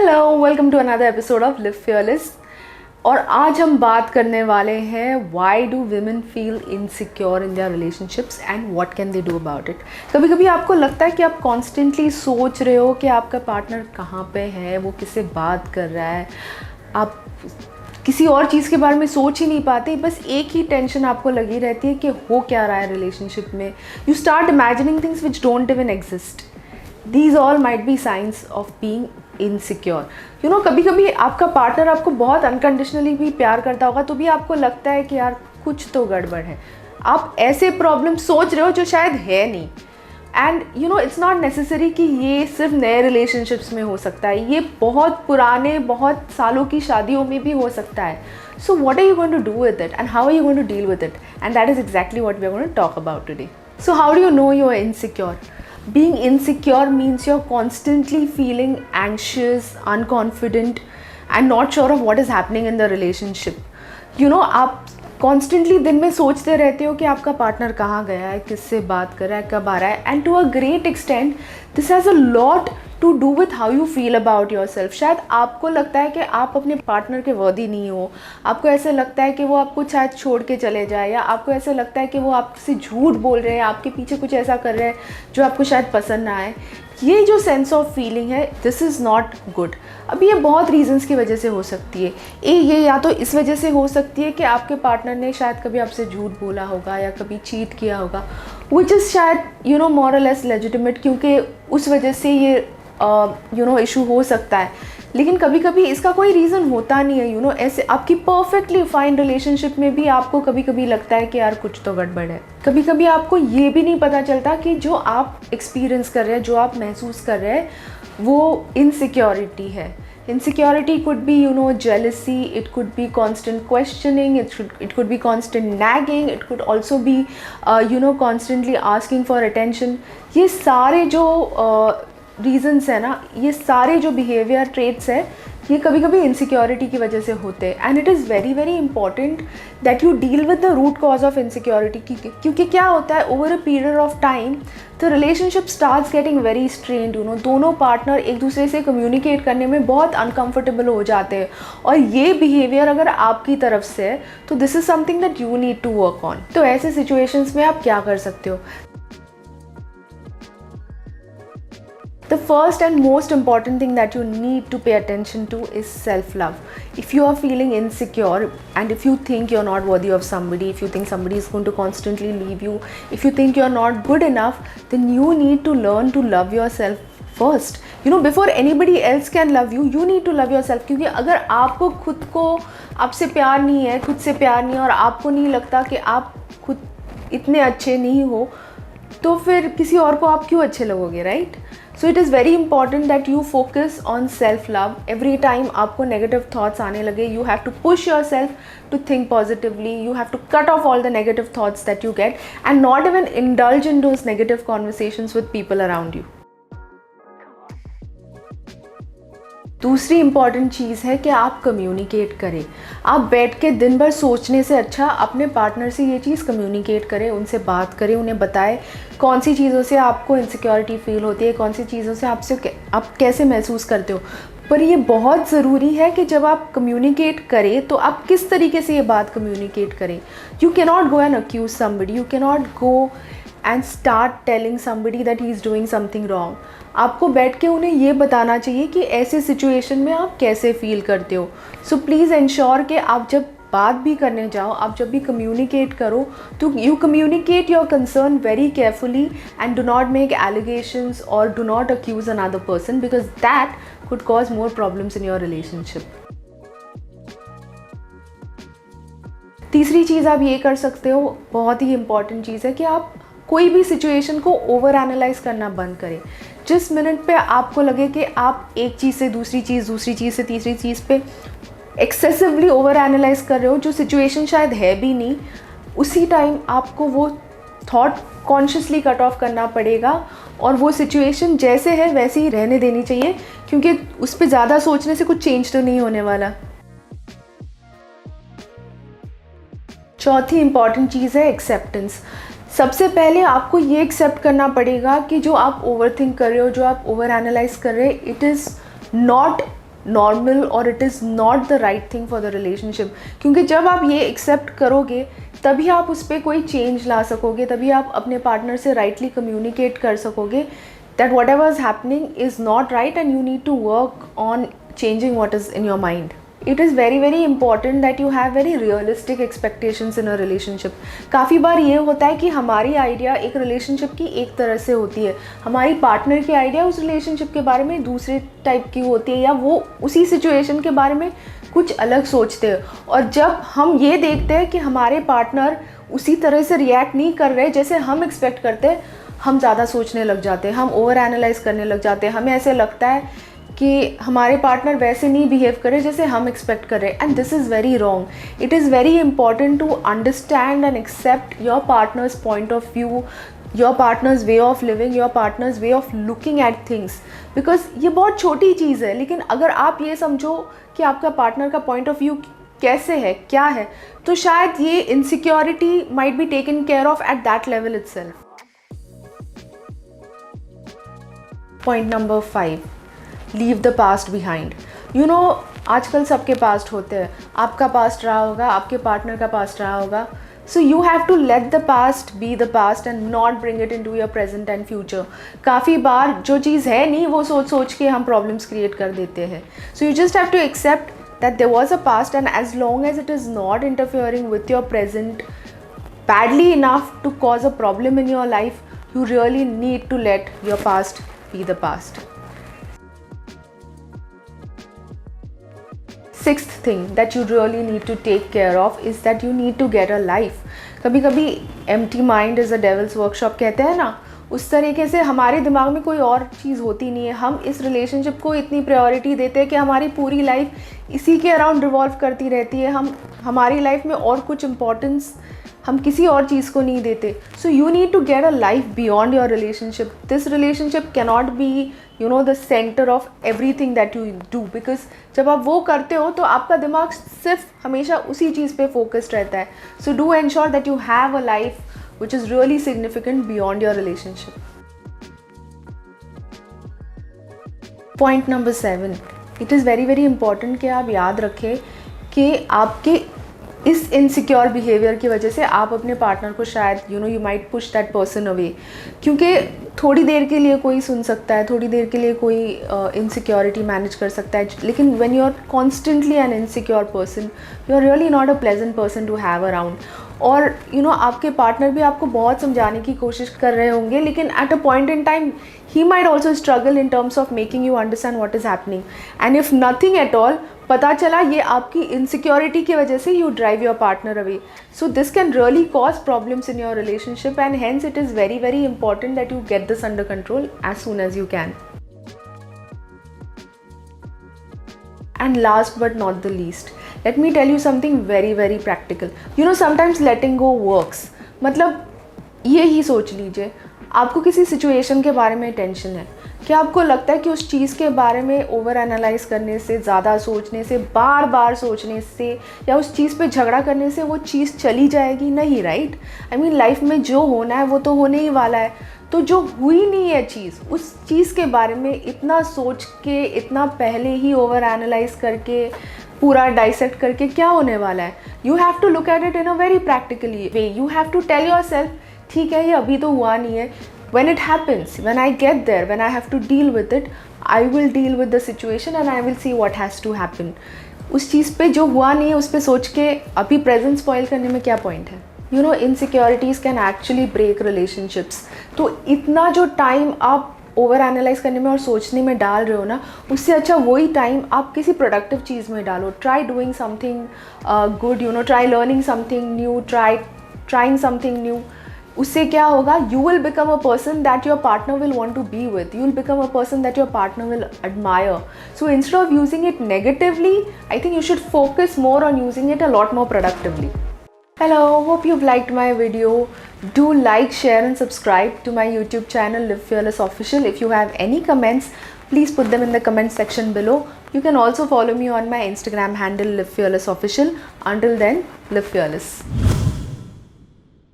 Hello, welcome to another episode of live fearless. और आज हम बात करने वाले हैं why do women feel insecure in their relationships and what can they do about it. कभी कभी आपको लगता है कि आप कॉन्स्टेंटली सोच रहे हो कि आपका पार्टनर कहाँ पे है, वो किससे बात कर रहा है, आप किसी और चीज़ के बारे में सोच ही नहीं पाते, बस एक ही टेंशन आपको लगी रहती है कि हो क्या रहा है रिलेशनशिप में। You start imagining things which don't even exist. These all might be signs of being insecure. कभी कभी आपका पार्टनर आपको बहुत अनकंडीशनली भी प्यार करता होगा तो भी आपको लगता है कि यार कुछ तो गड़बड़ है। आप ऐसे प्रॉब्लम सोच रहे हो जो शायद है नहीं। एंड इट्स नॉट नेसेसरी कि ये सिर्फ नए रिलेशनशिप्स में हो सकता है, ये बहुत पुराने बहुत सालों की शादियों में भी हो सकता है। So what are you going to do with it and how are you going to deal with it, and that is exactly what we are going to talk about today. So how do you know you are insecure? Being insecure means you're constantly feeling anxious, unconfident, and not sure of what is happening in the relationship. आप constantly दिन में सोचते रहते हो कि आपका partner कहाँ गया है, किससे बात कर रहा है, कब आ रहा है। And to a great extent this has a lot to do with how you feel about yourself. शायद आपको लगता है कि आप अपने पार्टनर के वर्दी नहीं हो, आपको ऐसे लगता है कि वो आपको शायद छोड़ के चले जाए, या आपको ऐसे लगता है कि वो आपसे झूठ बोल रहे हैं, आपके पीछे कुछ ऐसा कर रहे हैं जो आपको शायद पसंद ना आए। ये जो सेंस ऑफ फीलिंग है, दिस इज़ नॉट गुड। अब ये बहुत रीजंस की वजह से हो सकती है। ये या तो इस वजह से हो सकती है कि आपके पार्टनर ने शायद कभी आपसे झूठ बोला होगा या कभी चीट किया होगा, विच इज़ शायद मोर और लेस लेजिटिमेट, क्योंकि उस वजह से ये इशू हो सकता है। लेकिन कभी कभी इसका कोई रीज़न होता नहीं है। ऐसे आपकी परफेक्टली फाइन रिलेशनशिप में भी आपको कभी कभी लगता है कि यार कुछ तो गड़बड़ है। कभी कभी आपको ये भी नहीं पता चलता कि जो आप एक्सपीरियंस कर रहे हैं, जो आप महसूस कर रहे हैं, वो इनसिक्योरिटी है। Insecurity could be, jealousy, it could be constant questioning, it could be constant nagging, it could also be, constantly asking for attention. ये सारे जो रीजंस है ना, ये सारे जो बिहेवियर ट्रेट्स है, ये कभी कभी इनसिक्योरिटी की वजह से होते हैं। And it is very very important that you deal with the root cause of insecurity. क्योंकि क्या होता है, over a period of time the relationship starts getting very strained. दोनों पार्टनर एक दूसरे से कम्युनिकेट करने में बहुत अनकंफर्टेबल हो जाते हैं, और ये बिहेवियर अगर आपकी तरफ से है तो this is something that you need to work on. तो ऐसे सिचुएशंस में आप क्या कर सकते हो? The first and most important thing that you need to pay attention to is self-love. If you are feeling insecure and if you think you're not worthy of somebody, if you think somebody is going to constantly leave you, if you think you're not good enough, then you need to learn to love yourself first. Before anybody else can love you, you need to love yourself. क्योंकि अगर आपको खुद को आपसे प्यार नहीं है, खुद से प्यार नहीं है, और आपको नहीं लगता कि आप खुद इतने अच्छे नहीं हो, तो फिर किसी और को आप क्यों अच्छे लगोगे, right? So it is very important that you focus on self love. Every time आपको नेगेटिव थाट्स आने लगे, you have to push yourself to think positively, you have to cut off all the negative thoughts that you get and not even indulge in those negative conversations with people around you. दूसरी important चीज़ है कि आप communicate करें। आप बैठ के दिन भर सोचने से अच्छा अपने पार्टनर से ये चीज़ कम्युनिकेट करें, उनसे बात करें, उन्हें बताएं कौन सी चीज़ों से आपको इनसिक्योरिटी फील होती है, कौन सी चीज़ों से आप कैसे महसूस करते हो। पर ये बहुत ज़रूरी है कि जब आप कम्युनिकेट करें तो आप किस तरीके से ये बात कम्युनिकेट करें। You can not go and accuse somebody, you can not go and start telling somebody that he is doing something wrong. आपको बैठ के उन्हें ये बताना चाहिए कि ऐसे सिचुएशन में आप कैसे फील करते हो। सो प्लीज़ इंश्योर कि आप जब बात भी करने जाओ, आप जब भी कम्युनिकेट करो, तो you communicate your concern very carefully and do not make allegations और do not accuse another person, because that could cause more problems in your relationship. तीसरी चीज़ आप ये कर सकते हो, बहुत ही इंपॉर्टेंट चीज़ है, कि आप कोई भी सिचुएशन को ओवर एनालाइज करना बंद करें। जिस मिनट पे आपको लगे कि आप एक चीज़ से दूसरी चीज़ से तीसरी चीज़ पे एक्सेसिवली ओवर एनालाइज कर रहे हो, जो सिचुएशन शायद है भी नहीं, उसी टाइम आपको वो थॉट कॉन्शियसली कट ऑफ करना पड़ेगा और वो सिचुएशन जैसे है वैसे ही रहने देनी चाहिए, क्योंकि उस पर ज़्यादा सोचने से कुछ चेंज तो नहीं होने वाला। चौथी इंपॉर्टेंट चीज़ है एक्सेप्टेंस। सबसे पहले आपको ये एक्सेप्ट करना पड़ेगा कि जो आप ओवर थिंक कर रहे हो, जो आप ओवर एनालाइज कर रहे हो, इट इज़ नॉट नॉर्मल और it is not the right thing for the relationship. क्योंकि जब आप ये एक्सेप्ट करोगे तभी आप उस पर कोई चेंज ला सकोगे, तभी आप अपने पार्टनर से राइटली कम्युनिकेट कर सकोगे that whatever is happening is not right and you need to work on changing what is in your mind. It is very very important that you have very realistic expectations in a relationship. काफ़ी बार ये होता है कि हमारी idea एक relationship की एक तरह से होती है, हमारी पार्टनर की आइडिया उस रिलेशनशिप के बारे में दूसरे टाइप की होती है, या वो उसी सिचुएशन के बारे में कुछ अलग सोचते हैं। और जब हम ये देखते हैं कि हमारे पार्टनर उसी तरह से रिएक्ट नहीं कर रहे जैसे हम एक्सपेक्ट करते हैं, हम ज़्यादा सोचने लग जाते हैं, हम ओवर एनालाइज करने लग जाते हैं, हमें ऐसे लगता है कि हमारे पार्टनर वैसे नहीं बिहेव करे जैसे हम एक्सपेक्ट कर रहे हैं, and this is very wrong. It is very important to understand and accept your partner's point of view, your partner's way of living, your partner's way of looking at things. Because ये बहुत छोटी चीज़ है, लेकिन अगर आप ये समझो कि आपका पार्टनर का पॉइंट ऑफ व्यू कैसे है, क्या है, तो शायद ये insecurity might be taken care of at that level itself. Point number 5, leave the past behind. You know, आजकल सबके पास्ट होते हैं, आपका पास्ट रहा होगा, आपके पार्टनर का पास्ट रहा होगा। So you have to let the past be the past and not bring it into your present and future. काफ़ी बार जो चीज़ है नहीं वो सोच सोच के हम प्रॉब्लम्स क्रिएट कर देते हैं। So you just have to accept that there was a past, and as long as it is not interfering with your present badly enough to cause a problem in your life, you really need to let your past be the past. Sixth thing that you really need to take care of is that you need to get a life. कभी कभी empty mind is a devil's workshop कहते हैं ना, उस तरीके से हमारे दिमाग में कोई और चीज़ होती नहीं है। हम इस रिलेशनशिप को इतनी प्रायोरिटी देते हैं कि हमारी पूरी लाइफ इसी के अराउंड रिवॉल्व करती रहती है। हमारी लाइफ में और कुछ इम्पोर्टेंस हम किसी और चीज़ को नहीं देते। So you need to get a life beyond your relationship. This relationship cannot be the centre of everything that you do, because जब आप वो करते हो तो आपका दिमाग सिर्फ हमेशा उसी चीज़ पे फोकस्ड रहता है। So do ensure that you have a life which is really significant beyond your relationship. Point number 7, it is very very important कि आप याद रखें कि आपके इस इनसिक्योर बिहेवियर की वजह से आप अपने पार्टनर को शायद you might push that person away, क्योंकि थोड़ी देर के लिए कोई सुन सकता है, थोड़ी देर के लिए कोई इनसिक्योरिटी मैनेज कर सकता है, लेकिन when you are constantly an insecure person, you are really not a pleasant person to have around. और आपके पार्टनर भी आपको बहुत समझाने की कोशिश कर रहे होंगे, लेकिन at a point in time he might also struggle in terms of making you understand what is happening, and if nothing at all पता चला ये आपकी इनसिक्योरिटी की वजह से you drive your partner away. So this can really cause problems in your relationship, and hence it is very very important that you get this under control as soon as you can. And last but not the least, let me tell you something very very practical. Sometimes letting go works. मतलब ये ही सोच लीजिए, आपको किसी situation के बारे में tension है, क्या आपको लगता है कि उस चीज़ के बारे में ओवर एनालाइज करने से, ज़्यादा सोचने से, बार बार सोचने से, या उस चीज़ पे झगड़ा करने से वो चीज़ चली जाएगी? नहीं, राइट? आई मीन लाइफ में जो होना है वो तो होने ही वाला है। तो जो हुई नहीं है चीज़, उस चीज़ के बारे में इतना सोच के, इतना पहले ही ओवर एनालाइज करके, पूरा डाइसेक्ट करके क्या होने वाला है? You have to look at it in a very practically way. You have to tell yourself, ठीक है ये अभी तो हुआ नहीं है. When it happens, when I get there, when I have to deal with it, I will deal with the situation and I will see what has to happen. उस चीज़ पे जो हुआ नहीं है उस पे सोच के अभी प्रेजेंट स्पॉइल करने में क्या पॉइंट है? Insecurities can actually break relationships. तो इतना जो टाइम आप ओवर एनालाइज करने में और सोचने में डाल रहे हो ना, उससे अच्छा वही टाइम आप किसी प्रोडक्टिव चीज़ में डालो. Try doing something good, try learning something new, trying something new. उससे क्या होगा? You will become a person that your partner will want to be with. You will become a person that your partner will admire. So instead of using it negatively, I think you should focus more on using it a lot more productively. Hello, hope you've liked my video. Do like, share and subscribe to my YouTube channel Live Fearless Official. If you have any comments, please put them in the comment section below. You can also follow me on my Instagram handle Live Fearless Official. Until then, live fearless.